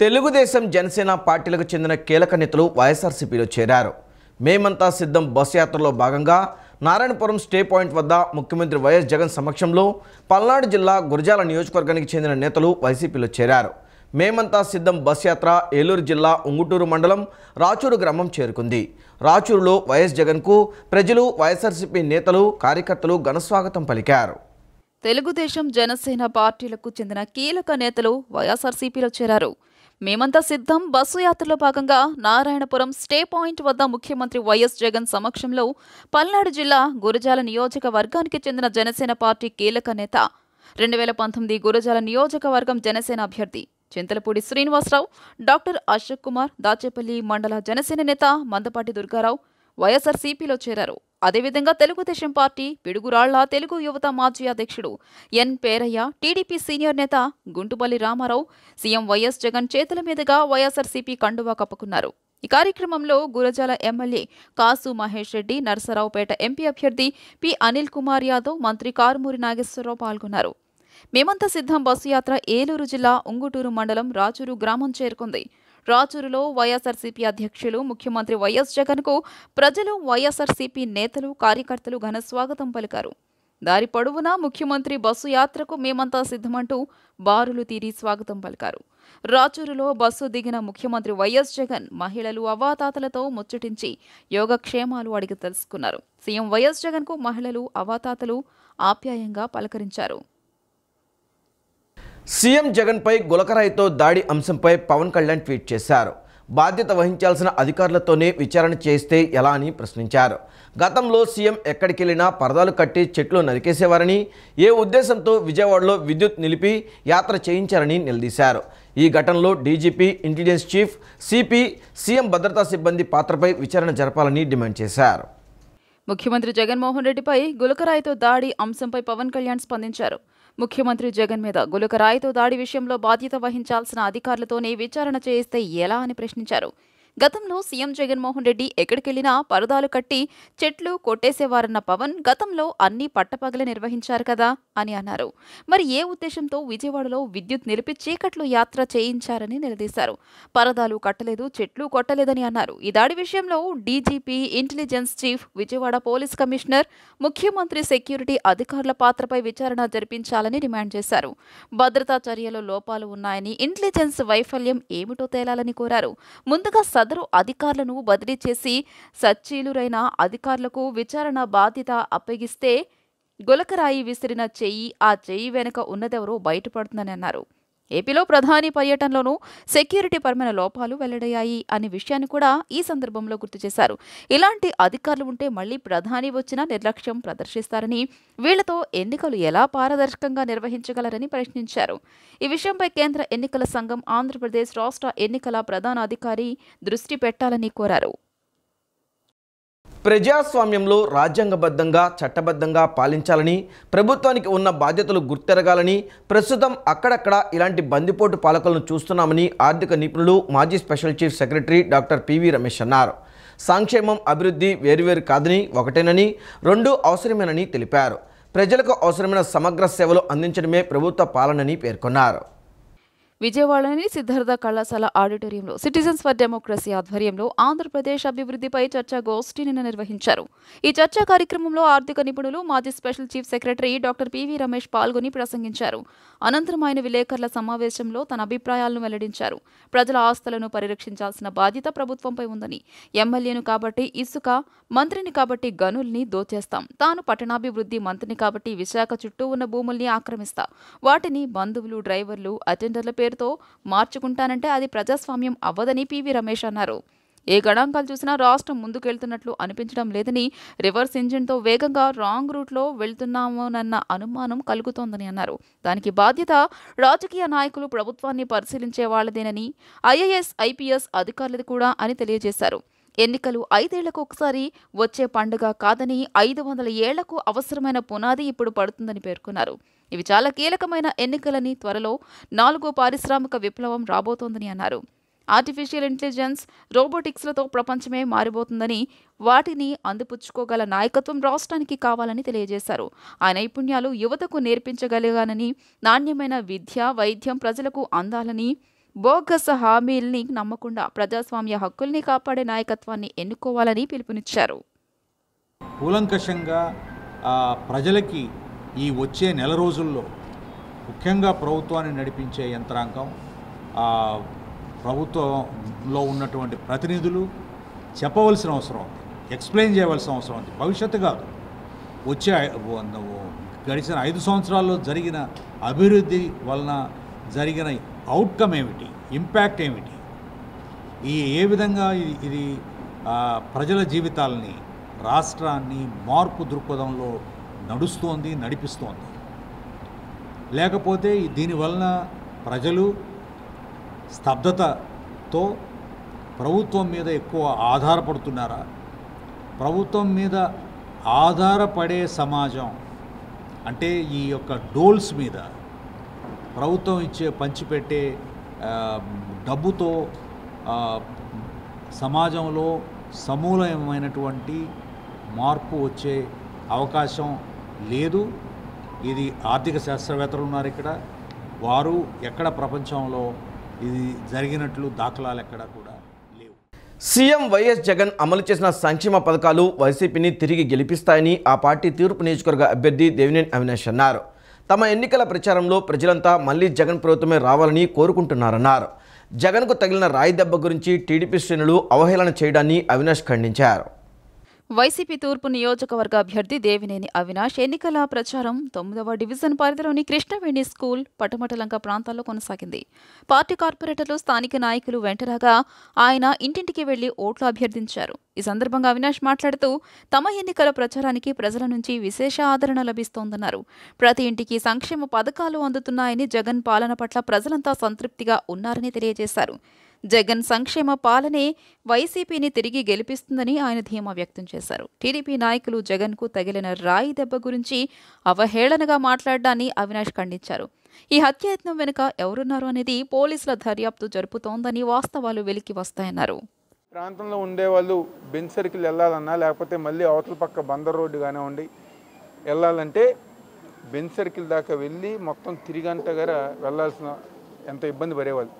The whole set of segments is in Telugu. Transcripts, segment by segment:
తెలుగుదేశం జనసేన పార్టీలకు చెందిన కీలక నేతలు వైఎస్ఆర్సీపీలో చేరారు. మేమంతా సిద్ధం బస్సు యాత్రలో భాగంగా నారాయణపురం స్టే పాయింట్ వద్ద ముఖ్యమంత్రి వైఎస్ జగన్ సమక్షంలో పల్నాడు జిల్లా గురజాల నియోజకవర్గానికి చెందిన నేతలు వైసీపీలో చేరారు. మేమంతా సిద్ధం బస్ యాత్ర ఏలూరు జిల్లా ఉంగుటూరు మండలం రాచూరు గ్రామం చేరుకుంది. రాచూరులో వైఎస్ జగన్కు ప్రజలు, వైఎస్ఆర్సీపీ నేతలు, కార్యకర్తలు ఘనస్వాగతం పలికారు. తెలుగుదేశం జనసేన పార్టీలకు చెందిన కీలక నేతలు వైఎస్ఆర్సీపీలో చేరారు. మేమంతా సిద్ధం బస్సు యాత్రలో భాగంగా నారాయణపురం స్టే పాయింట్ వద్ద ముఖ్యమంత్రి వైఎస్ జగన్ సమక్షంలో పల్నాడు జిల్లా గురజాల నియోజకవర్గానికి చెందిన జనసేన పార్టీ కీలక నేత 2019 గురజాల నియోజకవర్గం జనసేన అభ్యర్థి చింతలపూడి శ్రీనివాసరావు, డాక్టర్ అశోక్ కుమార్, దాచేపల్లి మండల జనసేన నేత మందపాటి దుర్గారావు వైఎస్ఆర్సీపీలో చేరారు. అదేవిధంగా తెలుగుదేశం పార్టీ పిడుగురాళ్ల తెలుగు యువత మాజీ అధ్యక్షుడు ఎన్ పేరయ్య, టీడీపీ సీనియర్ నేత గుంటుపల్లి రామారావు సీఎం వైఎస్ జగన్ చేతుల మీదుగా వైఎస్ఆర్సీపీ కండువా కప్పుకున్నారు. ఈ కార్యక్రమంలో గురజాల ఎమ్మెల్యే కాసు మహేష్ రెడ్డి, నర్సరావుపేట ఎంపీ అభ్యర్థి పి అనిల్ కుమార్ యాదవ్, మంత్రి కారుమూరి నాగేశ్వరరావు పాల్గొన్నారు. మేమంతా సిద్ధం బస్సు యాత్ర ఏలూరు జిల్లా ఉంగుటూరు మండలం రాచూరు గ్రామం చేరుకుంది. రాచూరులో వైఎస్ఆర్సీపీ అధ్యక్షులు ముఖ్యమంత్రి వైఎస్ జగన్కు ప్రజలు, వైఎస్ఆర్సీపీ నేతలు, కార్యకర్తలు ఘన స్వాగతం పలికారు. దారి పొడవునా ముఖ్యమంత్రి బస్సు యాత్రకు మేమంతా సిద్ధమంటూ బారులు తీరి స్వాగతం పలికారు. రాచూరులో బస్సు దిగిన ముఖ్యమంత్రి వైఎస్ జగన్ మహిళలు, అవాతాతలతో ముచ్చటించి యోగక్షేమాలు అడిగి తెలుసుకున్నారు. సీఎం వైఎస్ జగన్కు మహిళలు, అవాతాతలు ఆప్యాయంగా పలకరించారు. సీఎం జగన్పై గులకరాయితో దాడి అంశంపై పవన్ కళ్యాణ్ ట్వీట్ చేశారు. బాధ్యత వహించాల్సిన అధికారులతోనే విచారణ చేస్తే ఎలా అని ప్రశ్నించారు. గతంలో సీఎం ఎక్కడికెళ్లినా పరదాలు కట్టి చెట్లు నరికేసేవారని, ఏ ఉద్దేశంతో విజయవాడలో విద్యుత్ నిలిపి యాత్ర చేయించారని నిలదీశారు. ఈ ఘటనలో DGP, intelligence chief, CP, CM భద్రతా సిబ్బంది పాత్రపై విచారణ జరపాలని డిమాండ్ చేశారు. ముఖ్యమంత్రి జగన్మోహన్ రెడ్డిపై గులకరాయితో దాడి అంశంపై పవన్ కళ్యాణ్ స్పందించారు. ముఖ్యమంత్రి జగన్ మీద గులకరాయితో దాడి విషయంలో బాధ్యత వహించాల్సిన అధికారులతోనే విచారణ చేయిస్తే ఎలా అని ప్రశ్నించారు. గతంలో సీఎం జగన్మోహన్ రెడ్డి ఎక్కడికెళ్లినా పరదాలు కట్టి చెట్లు కొట్టేసేవారన్న పవన్ గతంలో అన్ని పట్టపగలే నిర్వహించారు కదా అని అన్నారు. మరి ఏ ఉద్దేశంతో విజయవాడలో విద్యుత్ నిలిపి చీకట్లో యాత్ర చేయించారని నిలదీశారు. పరదాలు కట్టలేదు, చెట్లు కొట్టలేదని అన్నారు. ఈ దాడి విషయంలో DGP, intelligence chief, Vijayawada police commissioner, ముఖ్యమంత్రి సెక్యూరిటీ అధికారుల పాత్రపై విచారణ జరిపించాలని డిమాండ్ చేశారు. భద్రతా చర్యలో లోపాలు ఉన్నాయని, ఇంటెలిజెన్స్ వైఫల్యం ఏమిటో తేలాలని కోరారు. ముందుగా సదరు అధికారులను బదిలీ చేసి సచ్చీలురైన అధికారులకు విచారణ బాధ్యత అప్పగిస్తే గులకరాయి విసిరిన చెయ్యి, ఆ చెయ్యి వెనుక ఉన్నదెవరో బయటపడుతుందని అన్నారు. ఏపీలో ప్రధాని పర్యటనలోనూ సెక్యూరిటీ పరమైన లోపాలు వెల్లడయ్యాయి అనే విషయాన్ని కూడా ఈ సందర్భంలో గుర్తు చేశారు. ఇలాంటి అధికారులు ఉంటే మళ్లీ ప్రధాని వచ్చినా నిర్లక్ష్యం ప్రదర్శిస్తారని, వీళ్లతో ఎన్నికలు ఎలా పారదర్శకంగా నిర్వహించగలరని ప్రశ్నించారు. ఈ విషయంపై కేంద్ర ఎన్నికల సంఘం, ఆంధ్రప్రదేశ్ రాష్ట్ర ఎన్నికల ప్రధాన అధికారి దృష్టి పెట్టాలని కోరారు. ప్రజాస్వామ్యంలో రాజ్యాంగబద్ధంగా, చట్టబద్ధంగా పాలించాలని, ప్రభుత్వానికి ఉన్న బాధ్యతలు గుర్తెరగాలని, ప్రస్తుతం అక్కడక్కడ ఇలాంటి బందిపోటు పాలకులను చూస్తున్నామని ఆర్థిక నిపుణులు, మాజీ special chief secretary doctor PV Ramesh అన్నారు. సంక్షేమం, అభివృద్ధి వేరువేరు కాదని, ఒకటేనని, రెండూ అవసరమేనని తెలిపారు. ప్రజలకు అవసరమైన సమగ్ర సేవలు అందించడమే ప్రభుత్వ పాలనని పేర్కొన్నారు. విజయవాడలోని సిద్ధార్థ కళాశాల ఆడిటోరియంలో సిటిజన్స్ ఫర్ డెమోక్రసీ ఆధ్వర్యంలో ఆంధ్రప్రదేశ్ అభివృద్ధిపై చర్చా గోష్ఠిని నిర్వహించారు. ఈ చర్చా కార్యక్రమంలో ఆర్థిక నిపుణులు, మాజీ special chief secretary doctor PV Ramesh పాల్గొని ప్రసంగించారు. అనంతరం ఆయన విలేకరుల సమావేశంలో తన అభిప్రాయాలను వెల్లడించారు. ప్రజల ఆస్తులను పరిరక్షించాల్సిన బాధ్యత ప్రభుత్వంపై ఉందని, ఎమ్మెల్యేను కాబట్టి ఇసుక, మంత్రిని కాబట్టి గనుల్ని దోచేస్తాం, తాను పట్టణాభివృద్ధి మంత్రిని కాబట్టి విశాఖ చుట్టూ ఉన్న భూముల్ని ఆక్రమిస్తా, వాటిని బంధువులు, డ్రైవర్లు, అటెండర్ల పేరుతో మార్చుకుంటానంటే అది ప్రజాస్వామ్యం అవ్వదని పివి రమేష్ అన్నారు. ఏ గణాంకాలు చూసినా రాష్ట్రం ముందుకెళ్తున్నట్లు అనిపించడం లేదని, రివర్స్ ఇంజిన్తో వేగంగా రాంగ్ రూట్లో వెళ్తున్నామోనన్న అనుమానం కలుగుతోందని అన్నారు. దానికి బాధ్యత రాజకీయ నాయకులు, ప్రభుత్వాన్ని పరిశీలించే వాళ్లదేనని, ఐఏఎస్, ఐపీఎస్ అధికారులది కూడా అని తెలియజేశారు. ఎన్నికలు 5 ఏళ్లకు ఒకసారి వచ్చే పండుగ కాదని, 500 ఏళ్లకు అవసరమైన పునాది ఇప్పుడు పడుతుందని పేర్కొన్నారు. ఇవి చాలా కీలకమైన ఎన్నికలని, త్వరలో 4వ పారిశ్రామిక విప్లవం రాబోతోందని అన్నారు. ఆర్టిఫిషియల్ ఇంటెలిజెన్స్, రోబోటిక్స్లతో ప్రపంచమే మారిపోతుందని, వాటిని అందిపుచ్చుకోగల నాయకత్వం రాష్ట్రానికి కావాలని తెలియజేశారు. ఆ నైపుణ్యాలు యువతకు నేర్పించగలిగానని, నాణ్యమైన విద్య, వైద్యం ప్రజలకు అందాలని, బోగస్ హామీల్ని నమ్మకుండా ప్రజాస్వామ్య హక్కుల్ని కాపాడే నాయకత్వాన్ని ఎన్నుకోవాలని పిలుపునిచ్చారు. కూలంకషంగా ప్రజలకి ఈ వచ్చే నెల రోజుల్లో ముఖ్యంగా ప్రభుత్వాన్ని నడిపించే యంత్రాంగం, ప్రభుత్వంలో ఉన్నటువంటి ప్రతినిధులు చెప్పవలసిన అవసరం ఉంది, ఎక్స్ప్లెయిన్ చేయవలసిన అవసరం ఉంది. భవిష్యత్తు కాదు, వచ్చే గడిచిన 5 సంవత్సరాల్లో జరిగిన అభివృద్ధి వలన జరిగిన అవుట్కమ్ ఏమిటి, ఇంపాక్ట్ ఏమిటి, ఏ విధంగా ఇది ప్రజల జీవితాలని, రాష్ట్రాన్ని మార్పు దృక్పథంలో నడిపిస్తోంది. లేకపోతే దీనివలన ప్రజలు స్తబ్దతతో ప్రభుత్వం మీద ఎక్కువ ఆధారపడుతున్నారా? ప్రభుత్వం మీద ఆధారపడే సమాజం అంటే ఈ యొక్క డోల్స్ మీద ప్రభుత్వం పంచిపెట్టే డబ్బుతో సమాజంలో సమూలమైనటువంటి మార్పు వచ్చే అవకాశం లేదు. ఇది ఆర్థిక శాస్త్రవేత్తలు ఉన్నారు ఇక్కడ, వారు ఎక్కడ ప్రపంచంలో ఇది జరిగినట్లు దాఖలాలు ఎక్కడ కూడా లేవు. సీఎం వైఎస్ జగన్ అమలు చేసిన సంక్షేమ పథకాలు వైసీపీని తిరిగి గెలిపిస్తాయని ఆ పార్టీ తూర్పు నియోజకవర్గ అభ్యర్థి దేవినేని అవినాష్ అన్నారు. తమ ఎన్నికల ప్రచారంలో ప్రజలంతా మళ్లీ జగన్ ప్రభుత్వమే రావాలని కోరుకుంటున్నారన్నారు. జగన్కు తగిలిన రాయి దెబ్బ గురించి టీడీపీ శ్రేణులు అవహేళన చేయడాన్ని అవినాష్ ఖండించారు. వైసీపీ తూర్పు నియోజకవర్గ అభ్యర్థి దేవినేని అవినాష్ ఎన్నికల ప్రచారం 9వ డివిజన్ పరిధిలోని కృష్ణవేణి స్కూల్, పటమటలంక ప్రాంతాల్లో కొనసాగింది. పార్టీ కార్పొరేటర్లు, స్థానిక నాయకులు వెంటరాగా ఆయన ఇంటింటికి వెళ్లి ఓట్లు అభ్యర్థించారు. ఈ సందర్భంగా అవినాష్ మాట్లాడుతూ తమ ఎన్నికల ప్రచారానికి ప్రజల నుంచి విశేష ఆదరణ లభిస్తోందన్నారు. ప్రతి ఇంటికి సంక్షేమ పథకాలు అందుతున్నాయని, జగన్ పాలన పట్ల ప్రజలంతా సంతృప్తిగా ఉన్నారని తెలియజేశారు. జగన్ సంక్షేమ పాలనే వైసీపీని తిరిగి గెలిపిస్తుందని ఆయన ధీమా వ్యక్తం చేశారు. టీడీపీ నాయకులు జగన్కు తగిలిన రాయి దెబ్బ గురించి అవహేళనగా మాట్లాడడాన్ని అవినాష్ ఖండించారు. ఈ హత్యాయత్నం వెనుక ఎవరున్నారు అనేది పోలీసుల దర్యాప్తు జరుపుతోందని, వాస్తవాలు వెలికి వస్తాయన్నారు. ప్రాంతంలో ఉండేవాళ్ళు బెంచ్ సర్కిల్ వెళ్ళాలన్నా, లేకపోతే మళ్ళీ అవతల పక్క బందర్ రోడ్డు కానివ్వండి వెళ్ళాలంటే బెంచ్ సర్కిల్ దాకా వెళ్ళి మొత్తం తిరిగంటగా వెళ్ళాల్సిన ఎంత ఇబ్బంది పడేవాళ్ళు,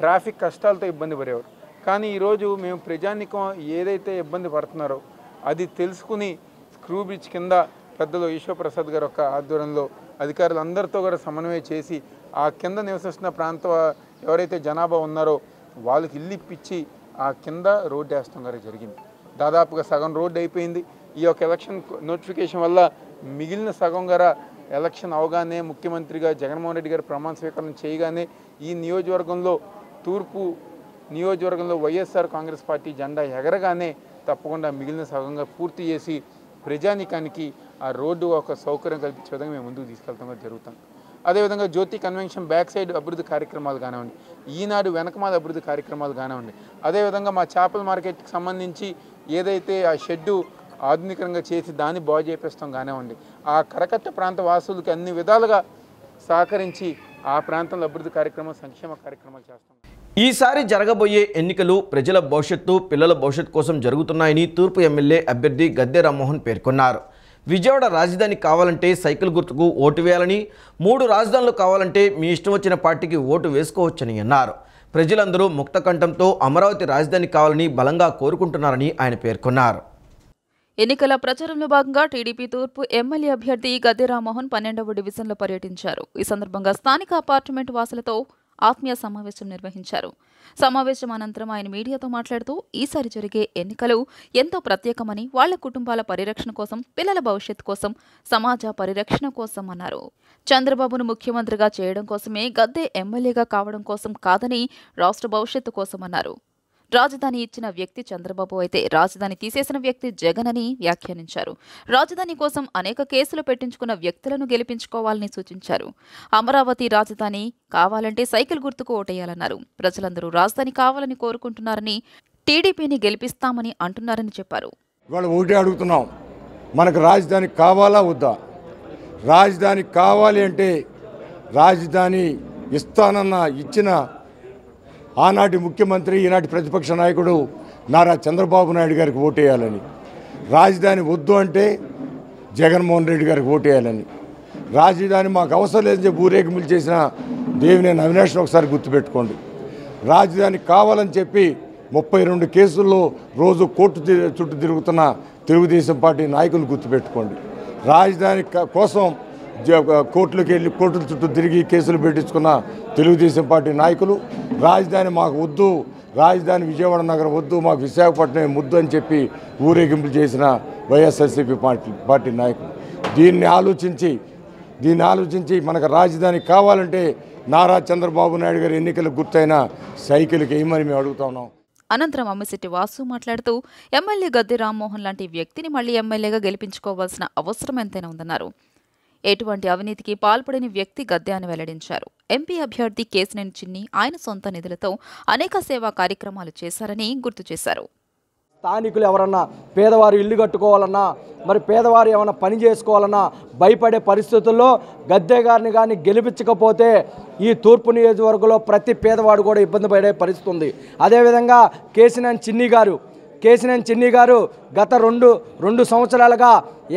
ట్రాఫిక్ కష్టాలతో ఇబ్బంది పడేవారు. కానీ ఈరోజు మేము ప్రజానికం ఏదైతే ఇబ్బంది పడుతున్నారో అది తెలుసుకుని స్క్రూ బ్రిడ్జ్ కింద పెద్దలు ఈశ్వరప్రసాద్ గారు యొక్క ఆధ్వర్యంలో అధికారులందరితో కూడా సమన్వయం చేసి ఆ కింద నివసిస్తున్న ప్రాంత ఎవరైతే జనాభా ఉన్నారో వాళ్ళకి ఇల్లు ఇప్పించి ఆ కింద రోడ్డు వేస్తాం గారు జరిగింది. దాదాపుగా సగం రోడ్డు అయిపోయింది. ఈ యొక్క ఎలక్షన్ నోటిఫికేషన్ వల్ల మిగిలిన సగం గార ఎలక్షన్ అవగానే ముఖ్యమంత్రిగా జగన్మోహన్ రెడ్డి గారు ప్రమాణ స్వీకారం చేయగానే ఈ నియోజకవర్గంలో, తూర్పు నియోజకవర్గంలో వైఎస్ఆర్ కాంగ్రెస్ పార్టీ జెండా ఎగరగానే తప్పకుండా మిగిలిన సగంగా పూర్తి చేసి ప్రజానికానికి ఆ రోడ్డు ఒక సౌకర్యం కల్పించే విధంగా మేము ముందుకు తీసుకెళ్తాం జరుగుతాం. అదేవిధంగా జ్యోతి కన్వెన్షన్ బ్యాక్ సైడ్ అభివృద్ధి కార్యక్రమాలు కానివ్వండి, ఈనాడు వెనకమాల అభివృద్ధి కార్యక్రమాలు కానివ్వండి, అదేవిధంగా మా చేపల మార్కెట్కి సంబంధించి ఏదైతే ఆ షెడ్డు ఆధునికంగా చేసి దాన్ని బాగు చేపిస్తాం కానివ్వండి, ఆ కరకట్ట ప్రాంత వాసులకి అన్ని విధాలుగా సహకరించి ఆ ప్రాంతంలో అభివృద్ధి కార్యక్రమం, సంక్షేమ కార్యక్రమాలు చేస్తాం. ఈసారి జరగబోయే ఎన్నికలు ప్రజల భవిష్యత్తు, పిల్లల భవిష్యత్తు కోసం జరుగుతున్నాయని తూర్పు ఎమ్మెల్యే అభ్యర్థి గద్దె రామ్మోహన్ పేర్కొన్నారు. విజయవాడ రాజధాని కావాలంటే సైకిల్ గుర్తుకు ఓటు వేయాలని, 3 రాజధానులు కావాలంటే మీ ఇష్టం వచ్చిన పార్టీకి ఓటు వేసుకోవచ్చని అన్నారు. ప్రజలందరూ ముక్తకంఠంతో అమరావతి రాజధాని కావాలని బలంగా కోరుకుంటున్నారని ఆయన పేర్కొన్నారు. ఎన్నికల ప్రచారంలో భాగంగా టీడీపీ తూర్పు ఎమ్మెల్యే అభ్యర్థి గద్దె రామ్మోహన్ 12వ డివిజన్లో పర్యటించారు. ఈ సందర్భంగా స్థానిక అపార్ట్మెంట్ వాసులతో ఆత్మీయ సమావేశం నిర్వహించారు. సమావేశం అనంతరం ఆయన మీడియాతో మాట్లాడుతూ ఈసారి జరిగే ఎన్నికలు ఎంతో ప్రత్యేకమని, వాళ్ల కుటుంబాల పరిరక్షణ కోసం, పిల్లల భవిష్యత్తు కోసం, సమాజ పరిరక్షణ కోసం అన్నారు. చంద్రబాబును ముఖ్యమంత్రిగా చేయడం కోసమే, గద్దె ఎమ్మెల్యేగా కావడం కోసం కాదని రాష్ట్ర భవిష్యత్తు కోసం అన్నారు. రాజధాని ఇచ్చిన వ్యక్తి చంద్రబాబు అయితే రాజధాని తీసేసిన వ్యక్తి జగన్ అని వ్యాఖ్యానించారు. రాజధాని కోసం అనేక కేసులు పెట్టించుకున్న వ్యక్తులను గెలిపించుకోవాలని సూచించారు. అమరావతి రాజధాని కావాలంటే సైకిల్ గుర్తుకు ఓటేయాలన్నారు. ప్రజలందరూ రాజధాని కావాలని కోరుకుంటున్నారని, టీడీపీని గెలిపిస్తామని అంటున్నారని చెప్పారు. ఇవాళ ఒకటే అడుగుతున్నాం, మనకు రాజధాని కావాలా వద్దా? రాజధాని కావాలి అంటే రాజధాని ఇచ్చిన ఆనాటి ముఖ్యమంత్రి, ఈనాటి ప్రతిపక్ష నాయకుడు నారా చంద్రబాబు నాయుడు గారికి ఓటేయాలని, రాజధాని వద్దు అంటే జగన్మోహన్ రెడ్డి గారికి ఓటేయాలని, రాజధాని మాకు అవసరం లేదని చెప్పి ఊరేగింపులు చేసిన దేవినేని అవినాష్ను ఒకసారి గుర్తుపెట్టుకోండి. రాజధాని కావాలని చెప్పి 32 కేసుల్లో రోజు కోర్టు చుట్టూ తిరుగుతున్న తెలుగుదేశం పార్టీ నాయకులు గుర్తుపెట్టుకోండి. రాజధాని కోసం కోర్టులకు వెళ్ళి కోర్టుల చుట్టూ తిరిగి కేసులు పెట్టించుకున్న తెలుగుదేశం పార్టీ నాయకులు రాజధాని మాకు వద్దు, రాజధాని విజయవాడ నగరం వద్దు, మాకు విశాఖపట్నం ముద్దు అని చెప్పి ఊరేగింపులు చేసిన వైఎస్ఆర్సీపీ పార్టీ నాయకులు దీన్ని ఆలోచించి మనకు రాజధాని కావాలంటే నారా చంద్రబాబు నాయుడు గారి ఎన్నికలకు గుర్తైన సైకిల్కి వేయమని మేము అడుగుతా ఉన్నాం. అనంతరం అమ్మిశెట్టి వాసు మాట్లాడుతూ ఎమ్మెల్యే గద్దె రామ్మోహన్ లాంటి వ్యక్తిని మళ్లీ ఎమ్మెల్యేగా గెలిపించుకోవాల్సిన అవసరం ఎంతైనా ఉందన్నారు. ఎటువంటి అవినీతికి పాల్పడని వ్యక్తి గద్దె అని వెల్లడించారు. ఎంపీ అభ్యర్థి కేశినేని చిన్ని ఆయన సొంత నిధులతో అనేక సేవా కార్యక్రమాలు చేశారని గుర్తు చేశారు. స్థానికులు ఎవరన్నా పేదవారు ఇల్లు కట్టుకోవాలన్నా, మరి పేదవారు ఏమైనా పని చేసుకోవాలన్నా భయపడే పరిస్థితుల్లో గద్దె గారిని కానీ గెలిపించకపోతే ఈ తూర్పు నియోజకవర్గంలో ప్రతి పేదవాడు కూడా ఇబ్బంది పడే పరిస్థితి ఉంది. అదేవిధంగా కేశినేని చిన్ని గారు గత రెండు సంవత్సరాలుగా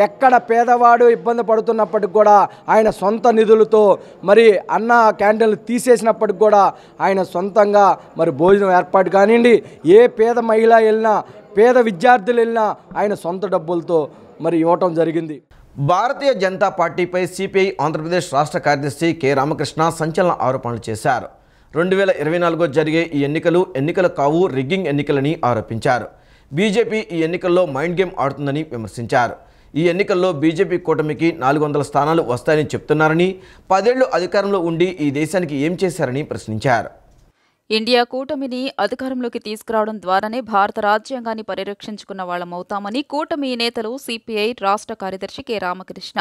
ఎక్కడ పేదవాడు ఇబ్బంది పడుతున్నప్పటికి కూడా ఆయన సొంత నిధులతో మరి అన్న క్యాంటీన్లు తీసేసినప్పటికి కూడా ఆయన సొంతంగా మరి భోజనం ఏర్పాటు కానివ్వండి, ఏ పేద మహిళ వెళ్ళినా, పేద విద్యార్థులు వెళ్ళినా ఆయన సొంత డబ్బులతో మరి ఇవ్వటం జరిగింది. భారతీయ జనతా పార్టీపై సిపిఐ ఆంధ్రప్రదేశ్ రాష్ట్ర కార్యదర్శి కె రామకృష్ణ సంచలన ఆరోపణలు చేశారు. 2024 జరిగే ఈ ఎన్నికలు కావు, రిగ్గింగ్ ఎన్నికలని ఆరోపించారు. బీజేపీ ఈ ఎన్నికల్లో మైండ్ గేమ్ ఆడుతుందని విమర్శించారు. ఈ ఎన్నికల్లో బీజేపీ కూటమికి 400 స్థానాలు వస్తాయని చెప్తున్నారని, 10 ఏళ్లు అధికారంలో ఉండి ఈ దేశానికి ఏం చేశారని ప్రశ్నించారు. ఇండియా కూటమిని అధికారంలోకి తీసుకురావడం ద్వారానే భారత రాజ్యాంగాన్ని పరిరక్షించుకున్న వాళ్లమవుతామని కూటమి నేతలు సిపిఐ రాష్ట్ర కార్యదర్శి కె రామకృష్ణ,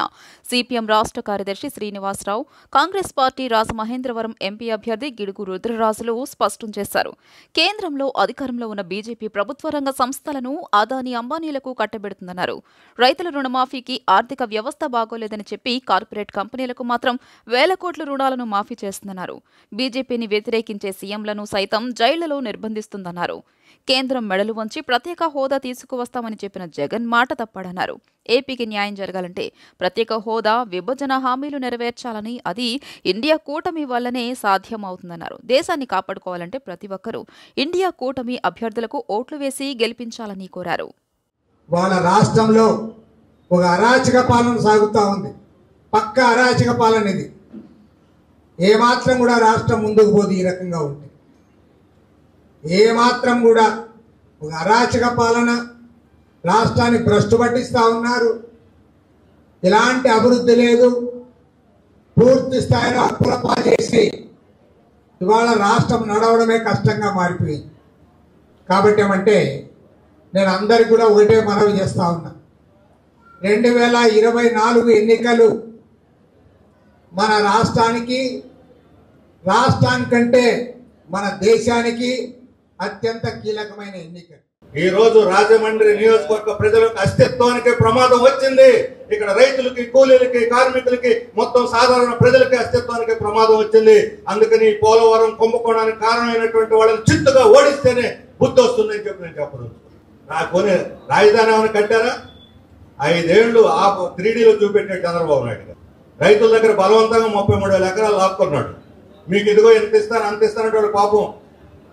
సిపిఎం రాష్ట్ర కార్యదర్శి శ్రీనివాసరావు, కాంగ్రెస్ పార్టీ రాజమహేంద్రవరం ఎంపీ అభ్యర్థి గిడుగు రుద్రరాజులు స్పష్టం చేశారు. కేంద్రంలో అధికారంలో ఉన్న బీజేపీ ప్రభుత్వ రంగ సంస్థలను అదానీ అంబానీలకు కట్టబెడుతుందన్నారు. రైతుల రుణమాఫీకి ఆర్థిక వ్యవస్థ బాగోలేదని చెప్పి కార్పొరేట్ కంపెనీలకు మాత్రం 1000 కోట్ల రుణాలను మాఫీ చేస్తుందన్నారు. బీజేపీని వ్యతిరేకించే సీఎంలను సైతం జైళ్లలో నిర్బంధిస్తుందన్నారు. కేంద్రం మెడలు వంచి ప్రత్యేక హోదా తీసుకువస్తామని చెప్పిన జగన్ మాట తప్పాడన్నారు. ఏపీకి న్యాయం జరగాలంటే ప్రత్యేక హోదా, విభజన హామీలు నెరవేర్చాలని, అది ఇండియా కూటమి వల్లనే సాధ్యమవుతుందన్నారు. దేశాన్ని కాపాడుకోవాలంటే ప్రతి ఒక్కరూ ఇండియా కూటమి అభ్యర్థులకు ఓట్లు వేసి గెలిపించాలని కోరారు. వాళ్ళ రాష్ట్రంలో ఒక అరాచక పాలన సాగుతూ ఉంది. పక్క అరాచక పాలన ఇది. ఏమాత్రం కూడా రాష్ట్రం ముందుకు పోదు ఈ రకంగా ఉంటుంది. ఏమాత్రం కూడా ఒక అరాచక పాలన, రాష్ట్రాన్ని భ్రష్టు పట్టిస్తూ ఉన్నారు. ఎలాంటి అభివృద్ధి లేదు. పూర్తి స్థాయిలో అప్పుల పాలు చేసి ఇవాళ రాష్ట్రం నడవడమే కష్టంగా మారిపోయింది. కాబట్టి ఏమంటే నేను అందరికి కూడా ఒకటే మనవి చేస్తా ఉన్నా, 2024 ఎన్నికలు మన రాష్ట్రానికంటే మన దేశానికి అత్యంత కీలకమైన ఎన్నిక. ఈ రోజు రాజమండ్రి నియోజకవర్గ ప్రజలకు అస్తిత్వానికి ప్రమాదం వచ్చింది. ఇక్కడ రైతులకి, కూలీలకి, కార్మికులకి, మొత్తం సాధారణ ప్రజలకి అస్తిత్వానికి ప్రమాదం వచ్చింది. అందుకని పోలవరం కుంభకోణానికి కారణమైనటువంటి వాళ్ళని చిత్తుగా ఓడిస్తేనే బుద్ధి వస్తుందని చెప్పి నేను చెప్పదలుచుకున్నాను. రాజధాని ఏమైనా కట్టారా? 5 ఏళ్లు ఆ 3Dలో చూపెట్టాడు చంద్రబాబు నాయుడు గారు. రైతుల దగ్గర బలవంతంగా 33,000 ఎకరాలు లాక్కున్నాడు. మీకు ఇదిగో ఎంత ఇస్తాను అంత ఇస్తానంటే వాళ్ళు పాపం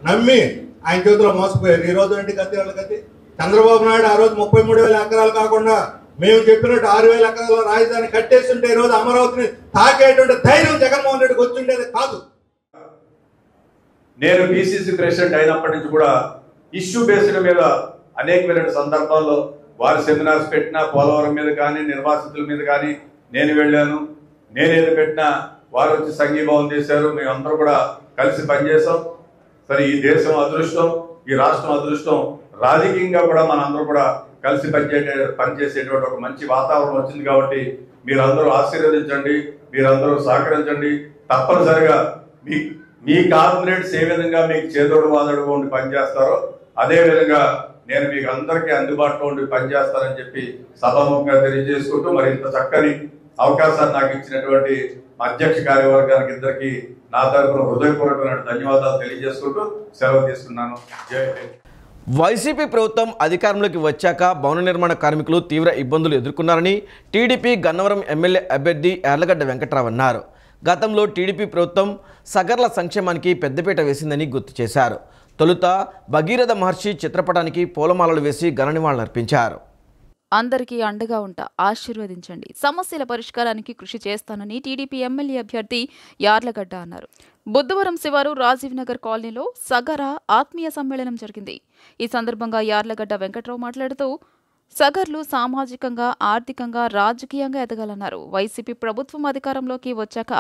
నమ్మి ఆయన చేతిలో మోసపోయారు. ఈ రోజు ఏంటి గతి వాళ్ళ గతి? చంద్రబాబు నాయుడు ఆ రోజు 33,000 ఎకరాలు కాకుండా మేము చెప్పినట్టు 6,000 ఎకరాల రాజధాని కట్టేసి ఉంటే ఈ రోజు అమరావతిని తాకేటువంటి ధైర్యం జగన్మోహన్ రెడ్డికి వచ్చిండేది కాదు. నేను పిసిసి ప్రెసిడెంట్ అయినప్పటి నుంచి కూడా ఇష్యూ బేస్డ్ మీద అనేకమైన సందర్భాల్లో వారు సెమినార్స్ పెట్టినా, పోలవరం మీద కానీ, నిర్వాసితుల మీద కానీ నేను వెళ్ళాను. నేనేది పెట్టినా వారు వచ్చి సంఘీభావం చేశారు. మేమందరూ కూడా కలిసి పనిచేసాం. సరే, ఈ దేశం అదృష్టం, ఈ రాష్ట్రం అదృష్టం, రాజకీయంగా కూడా మనందరూ కూడా కలిసి పనిచేసేటువంటి ఒక మంచి వాతావరణం వచ్చింది. కాబట్టి మీరందరూ ఆశీర్వదించండి, మీరందరూ సహకరించండి. తప్పనిసరిగా మీ కార్పొరేట్స్ ఏ విధంగా మీకు చేదోడు వాదోడుగా ఉండి పనిచేస్తారో అదే విధంగా నేను మీకు అందరికీ అందుబాటులో ఉండి పనిచేస్తానని చెప్పి సభాముఖంగా తెలియజేసుకుంటూ, మరి ఇంత చక్కని అవకాశాన్ని నాకు ఇచ్చినటువంటి అధ్యక్ష కార్యవర్గానికి ఇద్దరికి నా తరఫున హృదయపూర్వకమైన ధన్యవాదాలు తెలియజేసుకుంటూ సెలవు తీసుకున్నాను. జై హింద్. వైసీపీ ప్రభుత్వం అధికారంలోకి వచ్చాక భవన నిర్మాణ కార్మికులు తీవ్ర ఇబ్బందులు ఎదుర్కొన్నారని టీడీపీ గన్నవరం ఎమ్మెల్యే అభ్యర్థి యార్లగడ్డ వెంకట్రావు అన్నారు. గతంలో టీడీపీ ప్రభుత్వం సగర్ల సంక్షేమానికి పెద్దపీట వేసిందని గుర్తు చేశారు. తొలుత భగీరథ మహర్షి చిత్రపటానికి పూలమాలలు వేసి ఘన నివాళులర్పించారు. అందరికీ అండగా ఉంటా, ఆశీర్వదించండి. సమస్యల పరిష్కారానికి కృషి చేస్తానని టీడీపీ ఎమ్మెల్యే అభ్యర్థి యార్లగడ్డ అన్నారు. బుద్ధవరం శివారు రాజీవ్ నగర్ కాలనీలో సగర ఆత్మీయ సమ్మేళనం జరిగింది. ఈ సందర్భంగా యార్లగడ్డ వెంకట్రావు మాట్లాడుతూ సగర్లు సామాజికంగా, ఆర్థికంగా, రాజకీయంగా ఎదగాలన్నారు. వైసీపీ ప్రభుత్వం అధికారంలోకి వచ్చాక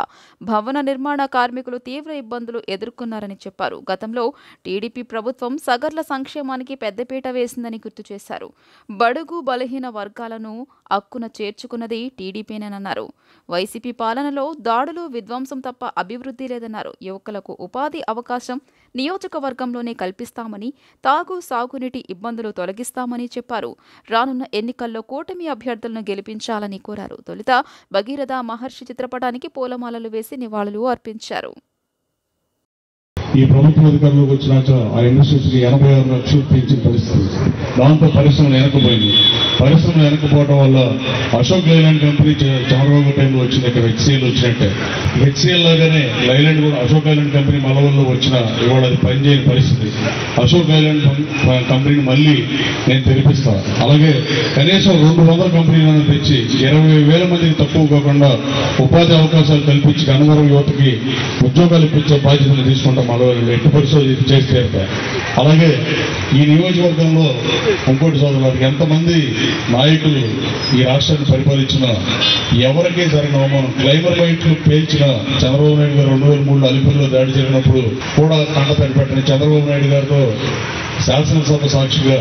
భవన నిర్మాణ కార్మికులు తీవ్ర ఇబ్బందులు ఎదుర్కొన్నారని చెప్పారు. గతంలో టీడీపీ ప్రభుత్వం సగర్ల సంక్షేమానికి పెద్దపీట వేసిందని గుర్తు చేశారు. బడుగు బలహీన వర్గాలను అక్కున చేర్చుకున్నది టీడీపీనేనన్నారు. వైసీపీ పాలనలో దాడులు, విధ్వంసం తప్ప అభివృద్ధి లేదన్నారు. యువకులకు ఉపాధి అవకాశం నియోజకవర్గంలోనే కల్పిస్తామని, తాగు సాగునీటి ఇబ్బందులు తొలగిస్తామని చెప్పారు. రానున్న ఎన్నికల్లో కూటమి అభ్యర్థులను గెలిపించాలని కోరారు. తొలుత భగీరథ మహర్షి చిత్రపటానికి పూలమాలలు వేసి నివాళులు అర్పించారు. ఈ ప్రభుత్వం అధికారంలోకి వచ్చినాక ఆ ఇండస్ట్రీస్కి 86 లక్షలు పెంచిన పరిస్థితి. దాంతో పరిశ్రమలు వెనకపోయింది. పరిశ్రమలు వెనకపోవడం వల్ల అశోక్ లైలాండ్ కంపెనీ చంద్రబాబు టైంలో వచ్చింది. ఇక్కడ హెచ్సిఎల్ వచ్చినట్టే. హెచ్సిఎల్ లాగానే లైలాండ్ కూడా అశోక్ లైలాండ్ కంపెనీ మలవల్లో వచ్చిన ఇవాళ అది పనిచేయని పరిస్థితి. అశోక్ లైలాండ్ కంపెనీని మళ్ళీ నేను తెరిపిస్తాను. అలాగే కనీసం 200 కంపెనీలను తెచ్చి 20,000 మందికి తక్కువ కాకుండా ఉపాధి అవకాశాలు కల్పించి కనుమరుగు యువతకి ఉద్యోగాలు ఇప్పించే బాధ్యతను తీసుకుంటాం. ఎట్టి పరిస్థితులు చేస్తే అలాగే ఈ నియోజకవర్గంలో ఇంకోటి సోదరులకు ఎంతమంది నాయకులు ఈ రాష్ట్రాన్ని పరిపాలించిన ఎవరికీ జరిగిన అవమానం. క్లైమర్ బయటలు పేల్చిన చంద్రబాబు నాయుడు గారు 2003లో అలిపిరిలో దాడి జరిగినప్పుడు కూడా కంటతడి పెట్టిన చంద్రబాబు నాయుడు గారితో శాసనసభ సాక్షిగా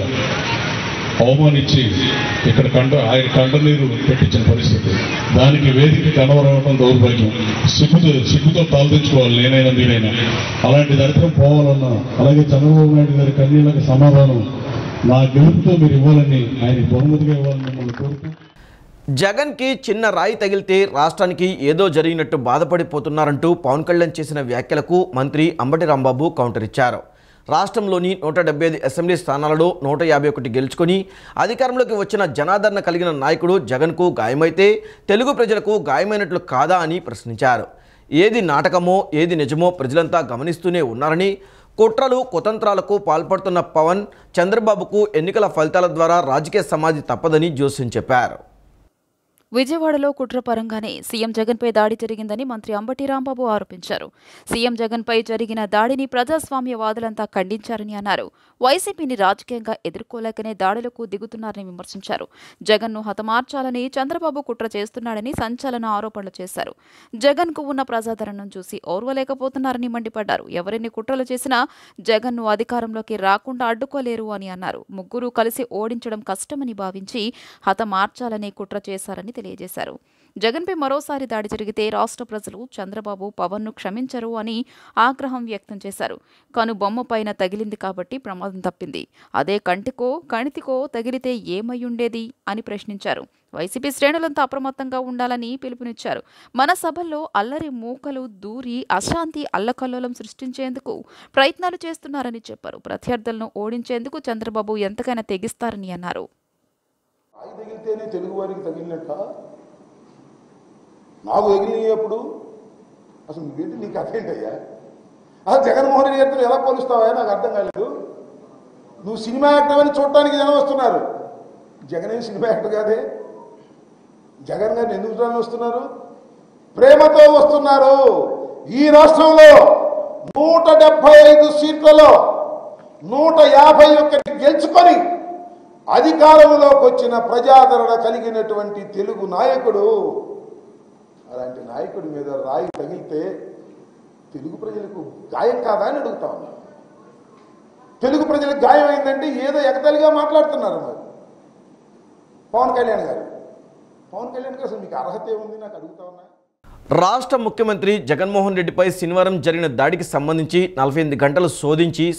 అవమానించి ఇక్కడ ఆయన కంటనీరు పెట్టించిన పరిస్థితి. దానికి వేదిక కనవరవడం దౌర్భాగ్యం. సిగ్గుతో తలదించుకోవాలి నేనైనా మీరైనా. అలాంటి దరిద్రం పోవాలన్నా అలాగే చంద్రబాబు నాయుడు గారి కన్నీళ్ళకి సమాధానం నా గెలుపుతో మీరు ఇవ్వాలని, ఆయన బహుమతిగా ఇవ్వాలని మిమ్మల్ని కోరుతూ. జగన్కి చిన్న రాయి తగిలితే రాష్ట్రానికి ఏదో జరిగినట్టు బాధపడిపోతున్నారంటూ పవన్ కళ్యాణ్ చేసిన వ్యాఖ్యలకు మంత్రి అంబటి రాంబాబు కౌంటర్ ఇచ్చారు. రాష్ట్రంలోని 175 అసెంబ్లీ స్థానాలలో 151 గెలుచుకొని అధికారంలోకి వచ్చిన జనాదరణ కలిగిన నాయకుడు జగన్కు గాయమైతే తెలుగు ప్రజలకు గాయమైనట్లు కాదా అని ప్రశ్నించారు. ఏది నాటకమో ఏది నిజమో ప్రజలంతా గమనిస్తూనే ఉన్నారని, కుట్రలు కుతంత్రాలకు పాల్పడుతున్న పవన్ చంద్రబాబుకు ఎన్నికల ఫలితాల ద్వారా రాజకీయ సమాధి తప్పదని జోస్యం చెప్పారు. విజయవాడలో కుట్ర పరంగానే సీఎం జగన్పై దాడి జరిగిందని మంత్రి అంబటి రాంబాబు ఆరోపించారు. సీఎం జగన్పై జరిగిన దాడిని ప్రజాస్వామ్యవాదులంతా ఖండించారని అన్నారు. వైసీపీని రాజకీయంగా ఎదుర్కోలేకనే దాడులకు దిగుతున్నారని విమర్శించారు. జగన్ను హతమార్చాలని చంద్రబాబు కుట్ర చేస్తున్నాడని సంచలన ఆరోపణలు చేశారు. జగన్కు ఉన్న ప్రజాదరణను చూసి ఓర్వలేకపోతున్నారని మండిపడ్డారు. ఎవరెన్ని కుట్రలు చేసినా జగన్ను అధికారంలోకి రాకుండా అడ్డుకోలేరు అని అన్నారు. ముగ్గురు కలిసి ఓడించడం కష్టమని భావించి హతమార్చాలని కుట్ర చేశారని తెలియజేశారు. జగన్పై మరోసారి దాడి జరిగితే రాష్ట్ర ప్రజలు చంద్రబాబు, పవన్ను క్షమించరు అని ఆగ్రహం వ్యక్తం చేశారు. కనుబొమ్మ పైన తగిలింది కాబట్టి ప్రమాదం తప్పింది. అదే కణితికో తగిలితే ఏమయ్యుండేది అని ప్రశ్నించారు. వైసీపీ శ్రేణులంతా అప్రమత్తంగా ఉండాలని పిలుపునిచ్చారు. మన సభల్లో అల్లరి మూకలు దూరి అశాంతి అల్లకల్లోలం సృష్టించేందుకు ప్రయత్నాలు చేస్తున్నారని చెప్పారు. ప్రత్యర్థులను ఓడించేందుకు చంద్రబాబు ఎంతకైనా తెగిస్తారని అన్నారు. తగిలితేనే తెలుగు వారికి తగిలినట్ట నాకు తగిలినప్పుడు అసలు నువ్వేంటి, నీకు అదేంటయ్యా? అసలు జగన్మోహన్ రెడ్డి గారితో ఎలా పోలుస్తావా? నాకు అర్థం కాలేదు. నువ్వు సినిమా యాక్టర్ అని చూడటానికి జనం వస్తున్నారు. జగన్ ఏం సినిమా యాక్టర్ కాదే. జగన్ గారిని ఎందుకు చూడాలని వస్తున్నారు? ప్రేమతో వస్తున్నారు. ఈ రాష్ట్రంలో 175 సీట్లలో 151 గెలుచుకొని అధికారంలోకి వచ్చిన ప్రజాదరణ కలిగినటువంటి తెలుగు నాయకుడు. అలాంటి నాయకుడి మీద రాయి తగిలితే తెలుగు ప్రజలకు గాయం కాదా అని అడుగుతా ఉన్నారు. తెలుగు ప్రజలకు గాయం అయిందంటే ఏదో ఎగతాళిగా మాట్లాడుతున్నారు. మరి పవన్ కళ్యాణ్ గారు అసలు మీకు అర్హత ఏముంది నాకు అడుగుతా ఉన్నా. రాష్ట్ర ముఖ్యమంత్రి జగన్మోహన్ రెడ్డిపై శనివారం జరిగిన దాడికి సంబంధించి 48 గంటలు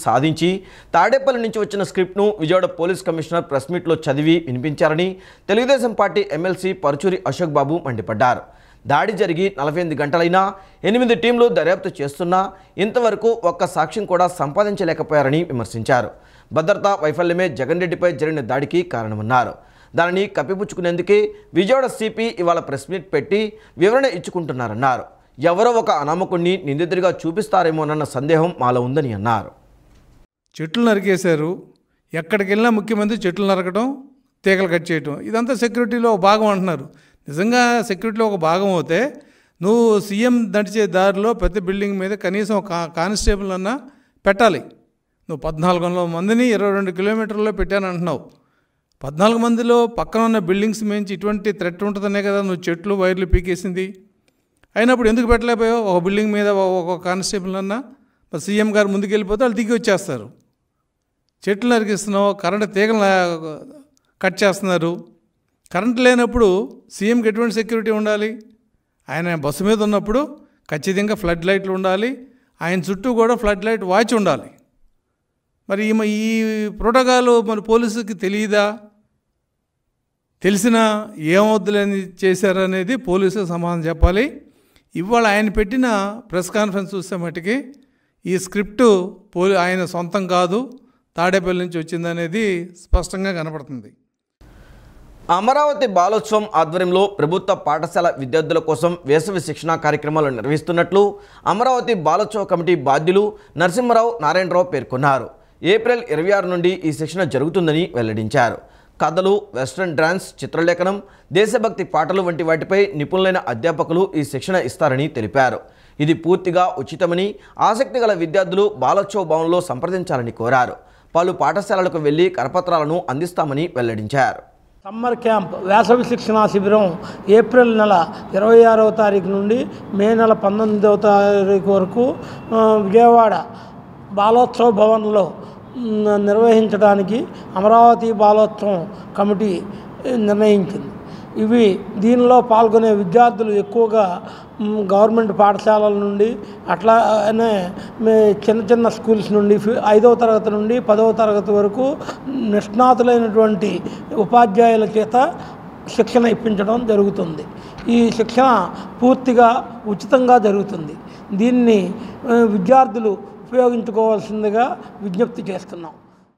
సాధించి తాడేపల్లి నుంచి వచ్చిన స్క్రిప్ట్ను విజయవాడ పోలీస్ కమిషనర్ ప్రెస్ మీట్లో చదివి వినిపించారని తెలుగుదేశం పార్టీ ఎమ్మెల్సీ పరుచూరి అశోక్ బాబు మండిపడ్డారు. దాడి జరిగి 48 గంటలైనా 8 టీంలు దర్యాప్తు చేస్తున్నా ఇంతవరకు ఒక్క సాక్ష్యం కూడా సంపాదించలేకపోయారని విమర్శించారు. భద్రతా వైఫల్యమే జగన్ రెడ్డిపై జరిగిన దాడికి కారణమన్నారు. దానిని కప్పిపుచ్చుకునేందుకే విజయవాడ సిపి ఇవాళ ప్రెస్ మీట్ పెట్టి వివరణ ఇచ్చుకుంటున్నారన్నారు. ఎవరో ఒక అనామకుడిని నిందితుడిగా చూపిస్తారేమోనన్న సందేహం మాలో ఉందని అన్నారు. చెట్లు నరికేశారు, ఎక్కడికి వెళ్ళినా ముఖ్యమంత్రి చెట్లు నరకడం, తీగలు కట్ చేయటం, ఇదంతా సెక్యూరిటీలో ఒక భాగం అంటున్నారు. నిజంగా సెక్యూరిటీలో ఒక భాగం అవుతే నువ్వు సీఎం నడిచే దారిలో ప్రతి బిల్డింగ్ మీద కనీసం ఒక కానిస్టేబుల్ అన్నా పెట్టాలి. నువ్వు 1400 మందిని 22 కిలోమీటర్లో పెట్టానంటున్నావు. 14 మందిలో పక్కన ఉన్న బిల్డింగ్స్ మించి ఇటువంటి థ్రెట్ ఉంటుందనే కదా నువ్వు చెట్లు వైర్లు పీకేసింది. అయినప్పుడు ఎందుకు పెట్టలేకపోయావు? ఒక బిల్డింగ్ మీద ఒక కానిస్టేబుల్ అన్నా మరి సీఎం గారు ముందుకు వెళ్ళిపోతే వాళ్ళు దిగి వచ్చేస్తారు. చెట్లు నరికిస్తున్నావు, కరెంటు తీగలు కట్ చేస్తున్నారు. కరెంట్ లేనప్పుడు సీఎంకి ఎటువంటి సెక్యూరిటీ ఉండాలి? ఆయన బస్సు మీద ఉన్నప్పుడు ఖచ్చితంగా ఫ్లడ్ లైట్లు ఉండాలి, ఆయన చుట్టూ కూడా ఫ్లడ్ లైట్ వాచ్ ఉండాలి. మరి ఈ ప్రోటోకాల్ మరి పోలీసుకి తెలియదా? తెలిసినా ఏమవుద్దులని చేశారనేది పోలీసులకు సమాధానం చెప్పాలి. ఇవాళ ఆయన పెట్టిన ప్రెస్ కాన్ఫరెన్స్ చూస్తే మట్టుకి ఈ స్క్రిప్టు ఆయన సొంతం కాదు, తాడేపల్లి నుంచి వచ్చిందనేది స్పష్టంగా కనపడుతుంది. అమరావతి బాలోత్సవం ఆధ్వర్యంలో ప్రభుత్వ పాఠశాల విద్యార్థుల కోసం వేసవి శిక్షణా కార్యక్రమాలు నిర్వహిస్తున్నట్లు అమరావతి బాలోత్సవ కమిటీ బాధ్యులు నరసింహరావు నారాయణరావు పేర్కొన్నారు. ఏప్రిల్ 26 నుండి ఈ శిక్షణ జరుగుతుందని వెల్లడించారు. కథలు, వెస్ట్రన్ డాన్స్, చిత్రలేఖనం, దేశభక్తి పాటలు వంటి వాటిపై నిపుణులైన అధ్యాపకులు ఈ శిక్షణ ఇస్తారని తెలిపారు. ఇది పూర్తిగా ఉచితమని, ఆసక్తి గల విద్యార్థులు బాలోత్సవ భవన్లో సంప్రదించాలని కోరారు. పలు పాఠశాలలకు వెళ్లి కరపత్రాలను అందిస్తామని వెల్లడించారు. సమ్మర్ క్యాంప్ వేసవి శిక్షణా శిబిరం ఏప్రిల్ నెల 26వ తారీఖు నుండి మే నెల 19వ తారీఖు వరకు విజయవాడ బాలోత్సవ భవన్లో నిర్వహించడానికి అమరావతి బాలోత్సవం కమిటీ నిర్ణయించింది. దీనిలో పాల్గొనే విద్యార్థులు ఎక్కువగా గవర్నమెంట్ పాఠశాలల నుండి అట్లానే చిన్న చిన్న స్కూల్స్ నుండి 5వ తరగతి నుండి 10వ తరగతి వరకు నిష్ణాతులైనటువంటి ఉపాధ్యాయుల చేత శిక్షణ ఇప్పించడం జరుగుతుంది. ఈ శిక్షణ పూర్తిగా ఉచితంగా జరుగుతుంది. దీన్ని విద్యార్థులు ఉపయోగించుకోవాల్సిందిగా విజ్ఞప్తి చేస్తున్నాం.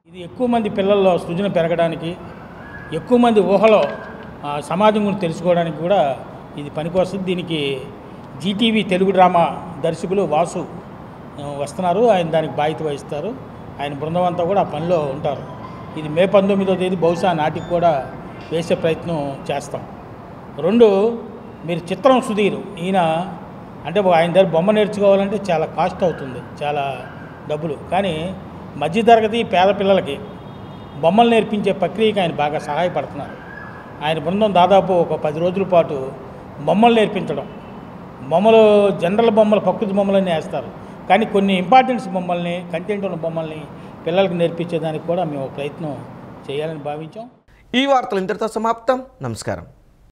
ఇది ఎక్కువ మంది పిల్లల్లో సృజన పెరగడానికి, ఎక్కువ మంది ఊహలో సమాజం గురించి తెలుసుకోవడానికి కూడా ఇది పనికొస్తుంది. దీనికి జీటీవీ తెలుగు డ్రామా దర్శకులు వాసు వస్తున్నారు, ఆయన దానికి బాధ్యత వహిస్తారు. ఆయన బృందం అంతా కూడా ఆ పనిలో ఉంటారు. ఇది మే 19వ తేదీ బహుశా నాటికి కూడా వేసే ప్రయత్నం చేస్తాం. 2, మీరు చిత్రం సుధీర్, ఈయన అంటే ఆయన దగ్గర బొమ్మ నేర్చుకోవాలంటే చాలా కాస్ట్ అవుతుంది, చాలా డబ్బులు. కానీ మధ్యతరగతి పేద పిల్లలకి బొమ్మలు నేర్పించే ప్రక్రియకి ఆయన బాగా సహాయపడుతున్నారు. ఆయన బృందం దాదాపు ఒక 10 రోజుల పాటు బొమ్మలు నేర్పించడం, బొమ్మలు జనరల్ బొమ్మలు, ప్రకృతి బొమ్మలన్నీ వేస్తారు. కానీ కొన్ని ఇంపార్టెన్స్ బొమ్మల్ని, కంటెంట్ ఉన్న బొమ్మల్ని పిల్లలకు నేర్పించేదానికి కూడా మేము ప్రయత్నం చేయాలని భావించాం. ఈ వార్తలు ఇంతటితో సమాప్తం. నమస్కారం.